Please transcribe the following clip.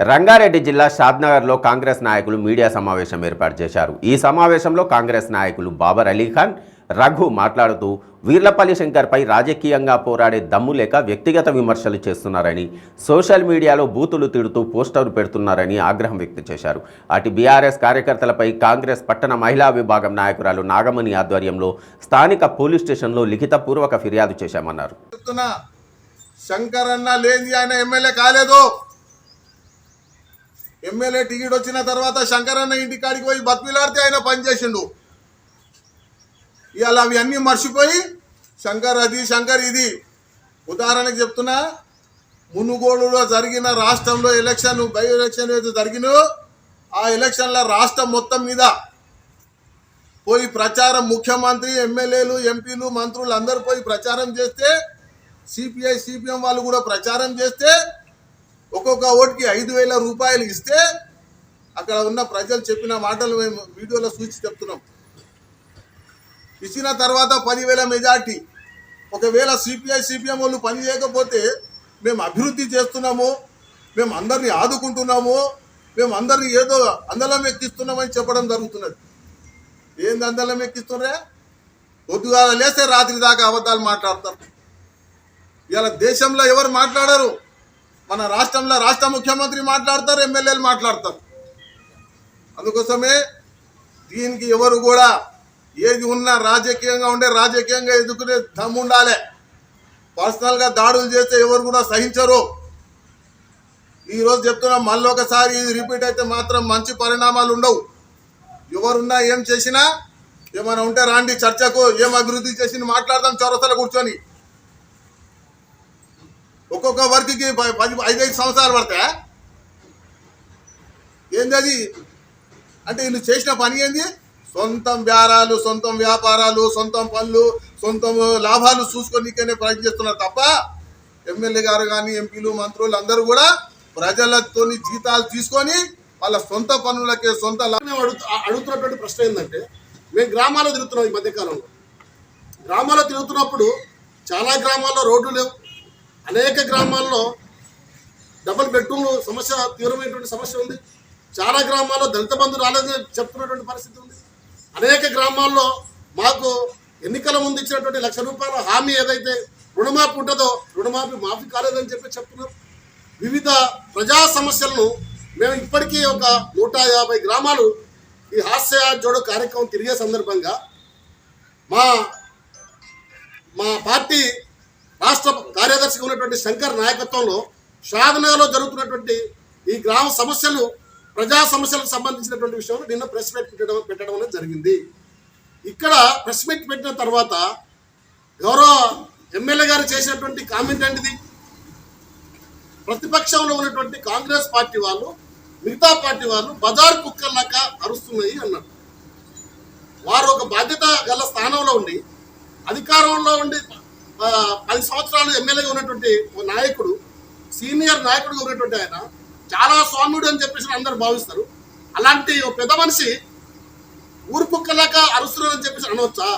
రంగారెడ్డి జిల్లా షాద్నగర్లో కాంగ్రెస్ నాయకులు మీడియా సమావేశం ఏర్పాటు చేశారు. ఈ సమావేశంలో కాంగ్రెస్ నాయకులు బాబర్ అలీఖాన్, రఘు మాట్లాడుతూ వీర్లపల్లి శంకర్పై రాజకీయంగా పోరాడే దమ్ము లేక వ్యక్తిగత విమర్శలు చేస్తున్నారని, సోషల్ మీడియాలో బూతులు తిడుతూ పోస్టర్లు పెడుతున్నారని ఆగ్రహం వ్యక్తం చేశారు. అటు బీఆర్ఎస్ కార్యకర్తలపై కాంగ్రెస్ పట్టణ మహిళా విభాగం నాయకురాలు నాగమణి ఆధ్వర్యంలో స్థానిక పోలీస్ స్టేషన్లో లిఖితపూర్వక ఫిర్యాదు చేశామన్నారు. శంకరన్న లేని ఆయన ఎమ్మెల్యే కాలేదు. ఎమ్మెల్యే టికెట్ వచ్చిన తర్వాత శంకరన్న ఇంటి కాడికి పోయి బతిలాడితే ఆయన పనిచేసిండు. ఇవాళ అవి అన్నీ మర్చిపోయి శంకర్ అది శంకర్ ఇది. ఉదాహరణకు చెప్తున్నా, మునుగోడులో జరిగిన రాష్ట్రంలో ఎలక్షన్ బై ఎలక్షన్ ఏదో జరిగినో ఆ ఎలక్షన్ల రాష్ట్రం మొత్తం మీద పోయి ప్రచారం, ముఖ్యమంత్రి, ఎమ్మెల్యేలు, ఎంపీలు, మంత్రులు అందరూ పోయి ప్రచారం చేస్తే, సిపిఐ సిపిఎం వాళ్ళు కూడా ప్రచారం చేస్తే ఒక్కొక్క ఓటుకి 5,000 రూపాయలు ఇస్తే అక్కడ ఉన్న ప్రజలు చెప్పిన మాటలు మేము వీడియోలో చూసి చెప్తున్నాం. ఇచ్చిన తర్వాత 10,000 మెజార్టీ. ఒకవేళ సిపిఐ సిపిఎం వాళ్ళు పని చేయకపోతే మేము అభివృద్ధి చేస్తున్నాము, మేము అందరినీ ఆదుకుంటున్నాము, మేము అందరినీ ఏదో అందలం ఎక్కిస్తున్నామని చెప్పడం జరుగుతున్నది. ఏంది అందలం ఎక్కిస్తున్నారే? పొద్దుగా లేస్తే రాత్రి దాకా అబద్ధాలు మాట్లాడతారు. ఇలా దేశంలో ఎవరు మాట్లాడరు. మన రాష్ట్రంలో రాష్ట్ర ముఖ్యమంత్రి మాట్లాడతారు, ఎమ్మెల్యేలు మాట్లాడతారు. అందుకోసమే దీనికి ఎవరు కూడా ఏది ఉన్నా రాజకీయంగా ఉండే రాజకీయంగా ఎదుర్కొనే దమ్ము ఉండాలి. పర్సనల్గా దాడులు చేస్తే ఎవరు కూడా సహించరు. ఈరోజు చెప్తున్నాం, మళ్ళీ ఒకసారి ఇది రిపీట్ అయితే మాత్రం మంచి పరిణామాలు ఉండవు. ఎవరున్నా ఏం చేసినా ఏమైనా ఉంటే రాండి చర్చకు, ఏం అభివృద్ధి చేసి మాట్లాడదాం చౌరస్తలో కూర్చొని. ఒక్కొక్క వర్క్కి 5 సంవత్సరాలు పడతాయా? ఏంది అది అంటే? వీళ్ళు చేసిన పని ఏంది? సొంతం బేరాలు, సొంతం వ్యాపారాలు, సొంతం పనులు, సొంతం లాభాలు చూసుకొనికనే ప్రయత్నిస్తున్నారు తప్ప ఎమ్మెల్యే గారు కానీ, ఎంపీలు, మంత్రులు అందరూ కూడా ప్రజలతో జీతాలు తీసుకొని వాళ్ళ సొంత పనులకే సొంత అడుగుతున్నటువంటి ప్రశ్న ఏంటంటే, మేము గ్రామాల్లో తిరుగుతున్నాం. ఈ మధ్యకాలంలో గ్రామాల్లో తిరుగుతున్నప్పుడు చాలా గ్రామాల్లో రోడ్లు లేవు. అనేక గ్రామాల్లో డబుల్ బెడ్రూమ్లు సమస్య, తీవ్రమైనటువంటి సమస్య ఉంది. చాలా గ్రామాల్లో దళిత బంధు రాలేదని చెప్తున్నటువంటి పరిస్థితి ఉంది. అనేక గ్రామాల్లో మాకు ఎన్నికల ముందు ఇచ్చినటువంటి ₹1,00,000 హామీ ఏదైతే రుణమాఫీ ఉంటుందో మాఫీ కాలేదని చెప్తున్నారు. వివిధ ప్రజా సమస్యలను మేము ఇప్పటికీ ఒక 150 గ్రామాలు ఈ హాస్య జోడో కార్యక్రమం తిరిగే సందర్భంగా మా పార్టీ రాష్ట్ర కార్యదర్శిగా ఉన్నటువంటి శంకర్ నాయకత్వంలో షాద్నగర్లో జరుగుతున్నటువంటి ఈ గ్రామ సమస్యలు, ప్రజా సమస్యలకు సంబంధించినటువంటి విషయంలో నిన్న ప్రెస్ మీట్ పెట్టడం అనేది జరిగింది. ఇక్కడ ప్రెస్ మీట్ పెట్టిన తర్వాత గౌరవ ఎమ్మెల్యే గారు చేసినటువంటి కామెంట్ ఏంటిది? ప్రతిపక్షంలో ఉన్నటువంటి కాంగ్రెస్ పార్టీ వాళ్ళు మిగతా పార్టీ వాళ్ళు బజార్ కుక్కల్లాగా అరుస్తున్నాయి అన్నారు. వారు ఒక బాధ్యత గల స్థానంలో ఉండి, అధికారంలో ఉండి 10 సంవత్సరాలు ఎమ్మెల్యేగా ఉన్నటువంటి నాయకుడు, సీనియర్ నాయకుడిగా ఉన్నటువంటి ఆయన చాలా స్వామ్యుడు అని చెప్పేసి అందరూ భావిస్తారు. అలాంటి పెద్ద మనిషి ఊరు కుక్కలాగా అరుస్తున్నారని చెప్పేసి అనవచ్చా?